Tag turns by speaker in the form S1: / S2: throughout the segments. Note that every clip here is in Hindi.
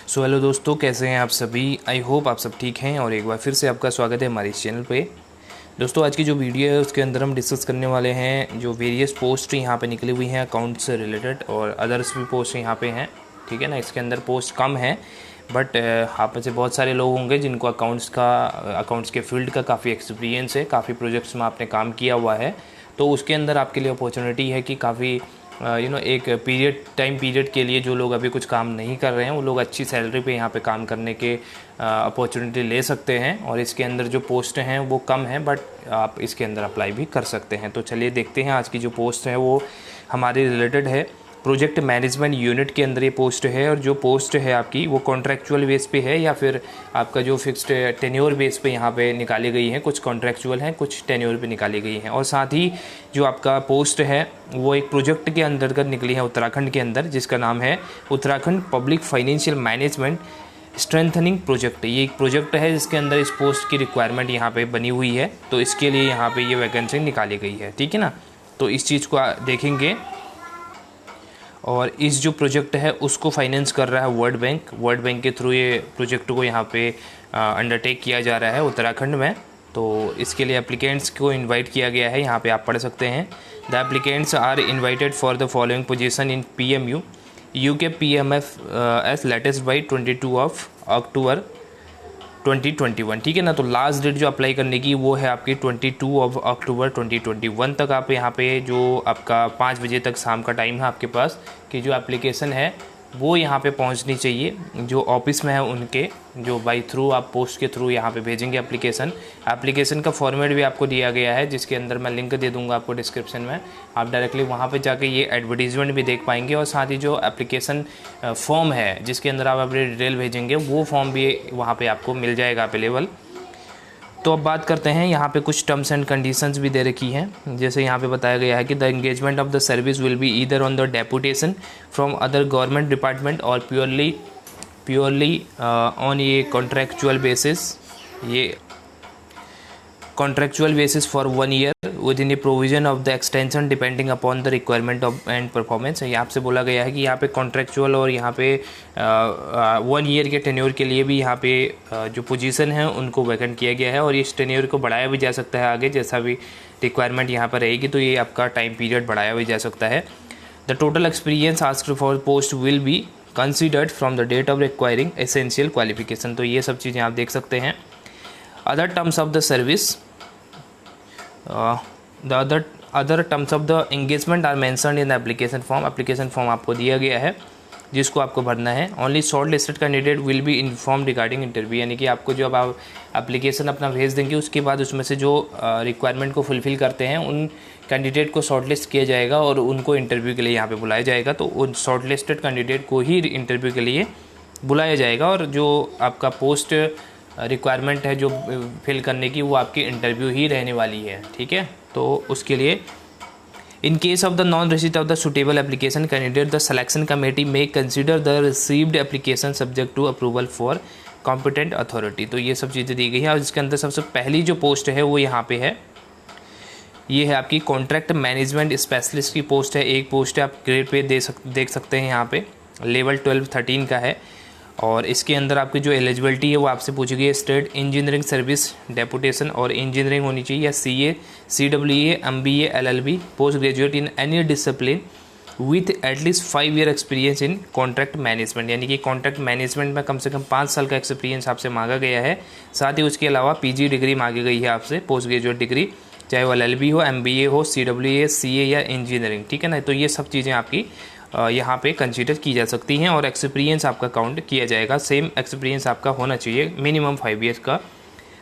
S1: सो हेलो दोस्तों, कैसे हैं आप सभी। आई होप आप सब ठीक हैं और एक बार फिर से आपका स्वागत है हमारे इस चैनल पे। दोस्तों, आज की जो वीडियो है उसके अंदर हम डिस्कस करने वाले हैं जो वेरियस पोस्ट यहाँ पे निकली हुई हैं अकाउंट से रिलेटेड, और अदर्स भी पोस्ट यहाँ पे हैं। ठीक है ना, इसके अंदर पोस्ट कम है बट आप में से बहुत सारे लोग होंगे जिनको अकाउंट्स के फील्ड का काफ़ी एक्सपीरियंस है, काफ़ी प्रोजेक्ट्स में आपने काम किया हुआ है। तो उसके अंदर आपके लिए अपॉर्चुनिटी है कि काफ़ी एक टाइम पीरियड के लिए जो लोग अभी कुछ काम नहीं कर रहे हैं वो लोग अच्छी सैलरी पे यहाँ पे काम करने के अपॉर्चुनिटी ले सकते हैं। और इसके अंदर जो पोस्ट हैं वो कम हैं बट आप इसके अंदर अप्लाई भी कर सकते हैं। तो चलिए देखते हैं, आज की जो पोस्ट है वो हमारे रिलेटेड है प्रोजेक्ट मैनेजमेंट यूनिट के अंदर ये पोस्ट है। और जो पोस्ट है आपकी वो कॉन्ट्रैक्चुअल बेस पे है या फिर आपका जो फिक्स्ड टेन्योर बेस पे यहाँ पे निकाली गई है। कुछ कॉन्ट्रैक्चुअल हैं, कुछ टेन्योर पे निकाली गई हैं। और साथ ही जो आपका पोस्ट है वो एक प्रोजेक्ट के अंतर्गत निकली है उत्तराखंड के अंदर, जिसका नाम है Uttarakhand public financial management strengthening project. ये एक प्रोजेक्ट है जिसके अंदर इस पोस्ट की रिक्वायरमेंट यहाँ पे बनी हुई है, तो इसके लिए यहाँ पे ये वैकेंसी निकाली गई है। ठीक है ना, तो इस चीज़ को देखेंगे। और इस जो प्रोजेक्ट है उसको फाइनेंस कर रहा है वर्ल्ड बैंक के थ्रू ये प्रोजेक्ट को यहाँ पे अंडरटेक किया जा रहा है उत्तराखंड में। तो इसके लिए एप्लीकेंट्स को इनवाइट किया गया है, यहाँ पे आप पढ़ सकते हैं। The applicants are invited for the following position in PMU UK PMF S latest by 22 October 2021। ठीक है ना, तो लास्ट डेट जो अप्लाई करने की वो है आपकी 22 अक्टूबर 2021 तक। आप यहाँ पे जो आपका 5 बजे तक शाम का टाइम है आपके पास कि जो एप्लीकेशन है वो यहाँ पे पहुँचनी चाहिए जो ऑफिस में है उनके, जो बाई थ्रू आप पोस्ट के थ्रू यहाँ पे भेजेंगे एप्लीकेशन का फॉर्मेट भी आपको दिया गया है, जिसके अंदर मैं लिंक दे दूँगा आपको डिस्क्रिप्शन में। आप डायरेक्टली वहाँ पे जाके ये एडवर्टीजमेंट भी देख पाएंगे। और साथ ही जो एप्लीकेशन फॉर्म है जिसके अंदर आप अपनी डिटेल भेजेंगे वो फॉर्म भी वहाँ पर आपको मिल जाएगा अवेलेबल। तो अब बात करते हैं, यहाँ पे कुछ टर्म्स एंड कंडीशंस भी दे रखी हैं। जैसे यहाँ पे बताया गया है कि the engagement of the service will be either on the deputation from other government department और प्योरली ऑन ये contractual basis for 1 year with in A provision of the extension depending upon the requirement of and performance. यहाँ से बोला गया है कि यहाँ पे कॉन्ट्रैक्चुअल और यहाँ पे 1 ईयर के टेन्योर के लिए भी यहाँ पे जो पोजीशन है उनको वैकेंट किया गया है। और इस टेन्योर को बढ़ाया भी जा सकता है आगे, जैसा भी रिक्वायरमेंट यहाँ पर रहेगी तो ये आपका टाइम पीरियड बढ़ाया भी जा सकता है। The total experience asked for post will be considered from the date of requiring essential qualification. तो ये सब चीज़ें आप देख सकते हैं। Other terms of the service the other terms of the engagement are mentioned in the application form। Application form आपको दिया गया है जिसको आपको भरना है। Only short listed candidate will be inform regarding interview, यानी कि आपको जब आप एप्लीकेशन अपना भेज देंगे उसके बाद उसमें से जो रिक्वायरमेंट को फुलफ़िल करते हैं उन कैंडिडेट को शॉर्ट लिस्ट किया जाएगा और उनको इंटरव्यू के लिए यहाँ पे बुलाया जाएगा। तो उन शॉर्ट लिस्टेड कैंडिडेट को ही इंटरव्यू के लिए बुलाया जाएगा और जो आपका पोस्ट रिक्वायरमेंट है जो फिल करने की वो आपकी इंटरव्यू ही रहने वाली है। ठीक है, तो उसके लिए in case of the non receipt of the suitable application candidate the selection committee में consider the received application subject to approval for competent authority. तो ये सब चीज़ें दी गई हैं। और इसके अंदर सबसे पहली जो पोस्ट है वो यहाँ पे है, ये है आपकी कॉन्ट्रैक्ट मैनेजमेंट स्पेशलिस्ट की पोस्ट है। एक पोस्ट है, आप ग्रेड पे देख सकते हैं यहाँ पे, लेवल 12-13 का है। और इसके अंदर आपकी जो एलिजिबिलिटी है वो आपसे पूछी गई है स्टेट इंजीनियरिंग सर्विस डेपुटेशन और इंजीनियरिंग होनी चाहिए, या CA CWA MBA LLB post graduate in any discipline with at least 5 year experience in contract management. यानी कि कॉन्ट्रैक्ट मैनेजमेंट में कम से कम 5 साल का एक्सपीरियंस आपसे मांगा गया है। साथ ही उसके अलावा PG डिग्री मांगी गई है आपसे, पोस्ट ग्रेजुएट डिग्री, चाहे वो LLB हो, MBA हो, CWA CA या इंजीनियरिंग। ठीक है ना, तो ये सब चीज़ें आपकी यहाँ पे कंसीडर की जा सकती हैं और एक्सपीरियंस आपका काउंट किया जाएगा। सेम एक्सपीरियंस आपका होना चाहिए, मिनिमम 5 ईयर्स का।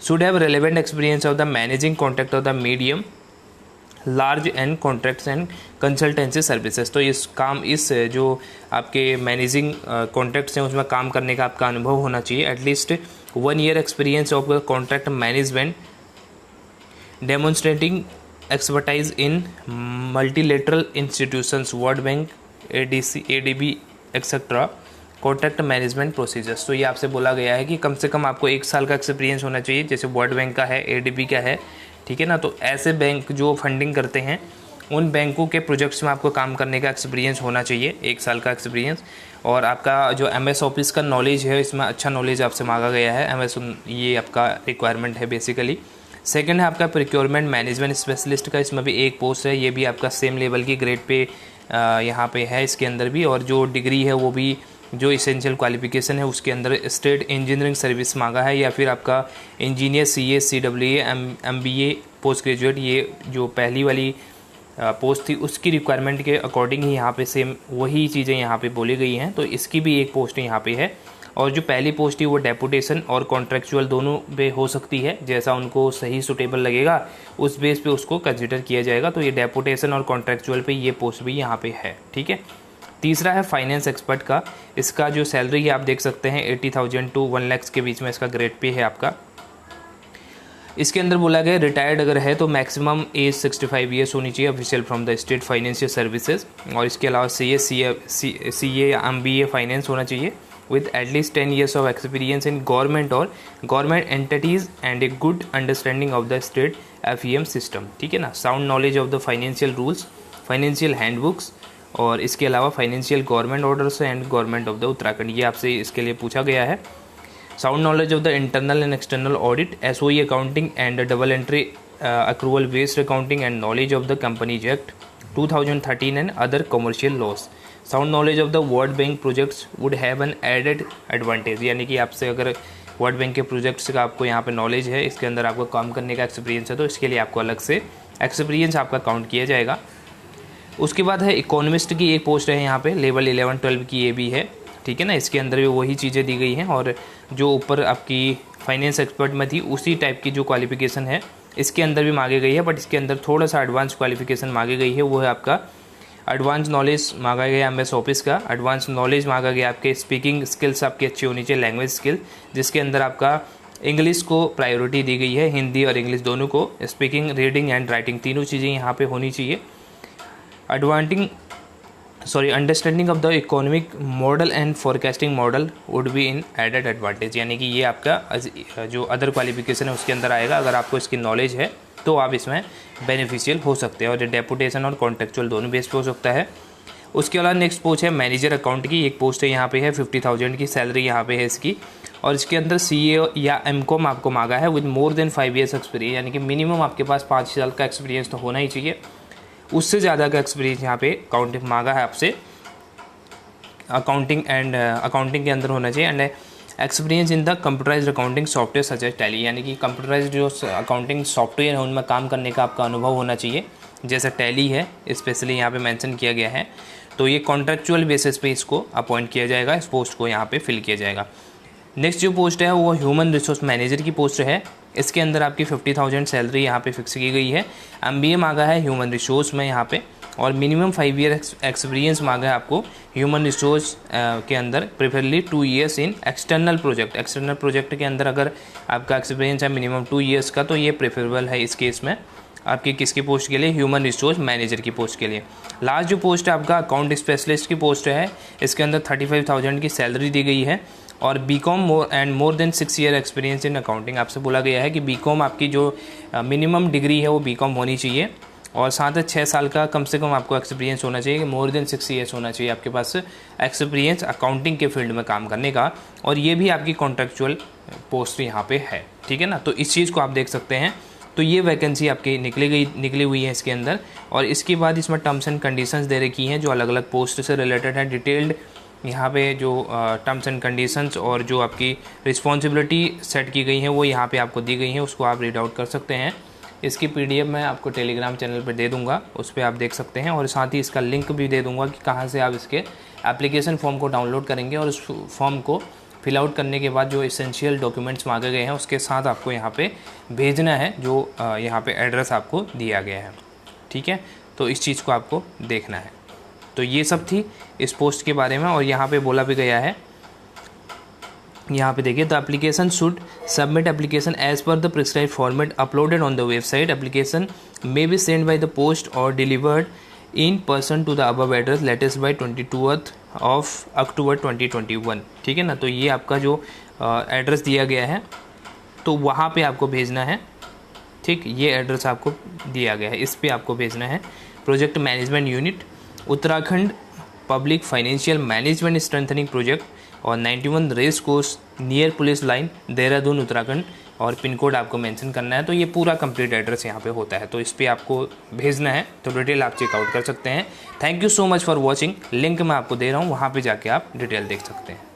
S1: Should have relevant experience of the managing contract of the medium large and contracts and consultancy services. तो इस जो आपके मैनेजिंग कॉन्ट्रैक्ट्स हैं उसमें काम करने का आपका अनुभव होना चाहिए। At least 1 year experience of contract management demonstrating expertise in multilateral institutions, world bank, ADB etcetera contract management procedures. तो ये आपसे बोला गया है कि कम से कम आपको 1 साल का एक्सपीरियंस होना चाहिए, जैसे वर्ल्ड बैंक का है, ADB का है। ठीक है ना, तो ऐसे बैंक जो फंडिंग करते हैं उन बैंकों के प्रोजेक्ट्स में आपको काम करने का एक्सपीरियंस होना चाहिए, 1 साल का एक्सपीरियंस। और आपका जो MS ऑफिस का नॉलेज है, इसमें अच्छा नॉलेज आपसे मांगा गया है। MS ये आपका रिक्वायरमेंट है बेसिकली। सेकंड है आपका प्रोक्योरमेंट मैनेजमेंट स्पेशलिस्ट का, इसमें भी एक पोस्ट है, ये भी आपका सेम लेवल की ग्रेड पे यहाँ पे है इसके अंदर भी। और जो डिग्री है वो भी जो इसेंशियल क्वालिफिकेशन है उसके अंदर स्टेट इंजीनियरिंग सर्विस मांगा है, या फिर आपका engineer CA CWA MBA post graduate, ये जो पहली वाली पोस्ट थी उसकी रिक्वायरमेंट के अकॉर्डिंग ही यहाँ पे सेम वही चीज़ें यहाँ पे बोली गई हैं। तो इसकी भी एक पोस्ट यहाँ पे है। और जो पहली पोस्ट थी वो डेपुटेशन और कॉन्ट्रेक्चुअल दोनों पे हो सकती है, जैसा उनको सही सुटेबल लगेगा उस बेस पे उसको कंसिडर किया जाएगा। तो ये डेपुटेशन और कॉन्ट्रेक्चुअल पे ये पोस्ट भी यहाँ पे है, ठीक है। तीसरा है फाइनेंस एक्सपर्ट का, इसका जो सैलरी है आप देख सकते हैं 80,000 to 1 लाख के बीच में इसका ग्रेड पे है आपका। इसके अंदर बोला गया रिटायर्ड अगर है तो मैक्सिमम एज 65 ईयर्स होनी चाहिए, official from the state financial services. और इसके अलावा CA या MBA फाइनेंस होना चाहिए with at least 10 years of experience in government or government entities and a good understanding of the state FEM system, ठीक है ना। Sound knowledge of the financial rules, financial handbooks, और इसके अलावा financial government orders and government of the Uttarakhand, ये आपसे इसके लिए पूछा गया है। Sound knowledge of the internal and external audit, SOE accounting and double entry accrual based accounting and knowledge of the Companies Act 2013 and other commercial laws. Sound knowledge of the World Bank projects would have an added advantage, यानी कि आपसे अगर वर्ल्ड बैंक के प्रोजेक्ट्स का आपको यहाँ पे नॉलेज है, इसके अंदर आपको काम करने का एक्सपीरियंस है, तो इसके लिए आपको अलग से एक्सपीरियंस आपका काउंट किया जाएगा। उसके बाद है इकोनॉमिस्ट की एक पोस्ट है यहाँ पे, लेवल 11-12 की ये भी है, ठीक है ना। इसके अंदर भी वही चीज़ें दी गई हैं, और जो ऊपर आपकी फाइनेंस एक्सपर्ट में थी उसी टाइप की जो क्वालिफिकेशन है इसके अंदर भी मांगी गई है, बट इसके अंदर थोड़ा सा एडवांस क्वालिफिकेशन मांगी गई है। वो है आपका एडवांस नॉलेज मांगा गया MS ऑफिस का, एडवांस नॉलेज मांगा गया आपके स्पीकिंग स्किल्स आपकी अच्छी होनी चाहिए, लैंग्वेज स्किल, जिसके अंदर आपका इंग्लिश को प्रायोरिटी दी गई है, हिंदी और इंग्लिश दोनों को, स्पीकिंग रीडिंग एंड राइटिंग तीनों चीज़ें यहाँ पे होनी चाहिए। Understanding of the economic model and forecasting model would be in added advantage, यानी कि ये आपका जो अदर क्वालिफिकेशन है उसके अंदर आएगा। अगर आपको इसकी नॉलेज है तो आप इसमें बेनिफिशियल हो सकते हैं, और डेपुटेशन और कॉन्ट्रेक्चुअल दोनों बेस पे हो सकता है। उसके अलावा नेक्स्ट पोस्ट है मैनेजर अकाउंट की, एक पोस्ट है यहाँ पे है 50,000 की सैलरी यहाँ पे है इसकी, और इसके अंदर CA या MCOM आपको मांगा है with more than 5 years experience, यानी कि मिनिमम आपके पास 5 साल का एक्सपीरियंस तो होना ही चाहिए, उससे ज़्यादा का एक्सपीरियंस यहाँ पे काउंट मांगा है आपसे, अकाउंटिंग के अंदर होना चाहिए। And experience in the computerised accounting software such as Tally, यानी कि कंप्यूटराइज्ड जो अकाउंटिंग सॉफ्टवेयर है उनमें काम करने का आपका अनुभव होना चाहिए, जैसे टैली है स्पेशली यहाँ पे मेंशन किया गया है। तो ये कॉन्ट्रेक्चुअल बेसिस पे इसको अपॉइंट किया जाएगा, इस पोस्ट को यहाँ पे फिल किया जाएगा। नेक्स्ट जो पोस्ट है वो ह्यूमन रिसोर्स मैनेजर की पोस्ट है, इसके अंदर आपकी 50,000 सैलरी यहाँ पे फिक्स की गई है। MBA मांगा है ह्यूमन रिसोर्स में यहाँ पे, और मिनिमम 5 ईयर एक्सपीरियंस मांगा है आपको ह्यूमन रिसोर्स के अंदर, preferably 2 years in external project के अंदर अगर आपका एक्सपीरियंस है मिनिमम 2 ईयर्स का, तो ये प्रेफरेबल है इस केस में आपकी किसकी पोस्ट के लिए, ह्यूमन रिसोर्स मैनेजर की पोस्ट के लिए। लास्ट जो पोस्ट है आपका अकाउंट स्पेशलिस्ट की पोस्ट है, इसके अंदर 35,000 की सैलरी दी गई है, और BCom more than 6 year experience in accounting. आपसे बोला गया है कि BCom आपकी जो मिनिमम डिग्री है वो BCom होनी चाहिए, और साथ ही 6 साल का कम से कम आपको एक्सपीरियंस होना चाहिए, मोर देन 6 ईयर्स होना चाहिए आपके पास एक्सपीरियंस अकाउंटिंग के फील्ड में काम करने का, और ये भी आपकी कॉन्ट्रेक्चुअल पोस्ट यहाँ पे है, ठीक है ना। तो इस चीज़ को आप देख सकते हैं। तो ये वैकेंसी आपकी निकली हुई है इसके अंदर, और इसके बाद इसमें टर्म्स एंड कंडीशंस दे रखी हैं जो अलग अलग पोस्ट से रिलेटेड है। डिटेल्ड यहाँ पे जो टर्म्स एंड कंडीशंस और जो आपकी रिस्पॉन्सिबिलिटी सेट की गई हैं वो यहाँ पे आपको दी गई हैं, उसको आप रीड आउट कर सकते हैं। इसकी PDF मैं आपको टेलीग्राम चैनल पे दे दूंगा, उस पर आप देख सकते हैं, और साथ ही इसका लिंक भी दे दूंगा कि कहाँ से आप इसके एप्लीकेशन फॉर्म को डाउनलोड करेंगे, और उस फॉर्म को फिल आउट करने के बाद जो एसेंशियल डॉक्यूमेंट्स मांगे गए हैं उसके साथ आपको यहाँ पे भेजना है, जो यहाँ पे एड्रेस आपको दिया गया है, ठीक है। तो इस चीज़ को आपको देखना है। तो ये सब थी इस पोस्ट के बारे में, और यहाँ पे बोला भी गया है, यहाँ पे देखिए, the application should submit application as per the prescribe format uploaded on the website. Application may be send by the post और delivered in person to the above address latest by 22 October 2021, ठीक है ना। तो ये आपका जो एड्रेस दिया गया है तो वहाँ पे आपको भेजना है, ठीक, ये एड्रेस आपको दिया गया है, इस पे आपको भेजना है। Project management unit, Uttarakhand public financial management strengthening project, और 91 race course near police line Dehradun Uttarakhand, और पिन कोड आपको मेंशन करना है। तो ये पूरा कंप्लीट एड्रेस यहाँ पे होता है, तो इस पर आपको भेजना है, तो डिटेल आप चेकआउट कर सकते हैं। Thank you so much for watching. Link मैं आपको दे रहा हूँ, वहाँ पे जाके आप डिटेल देख सकते हैं।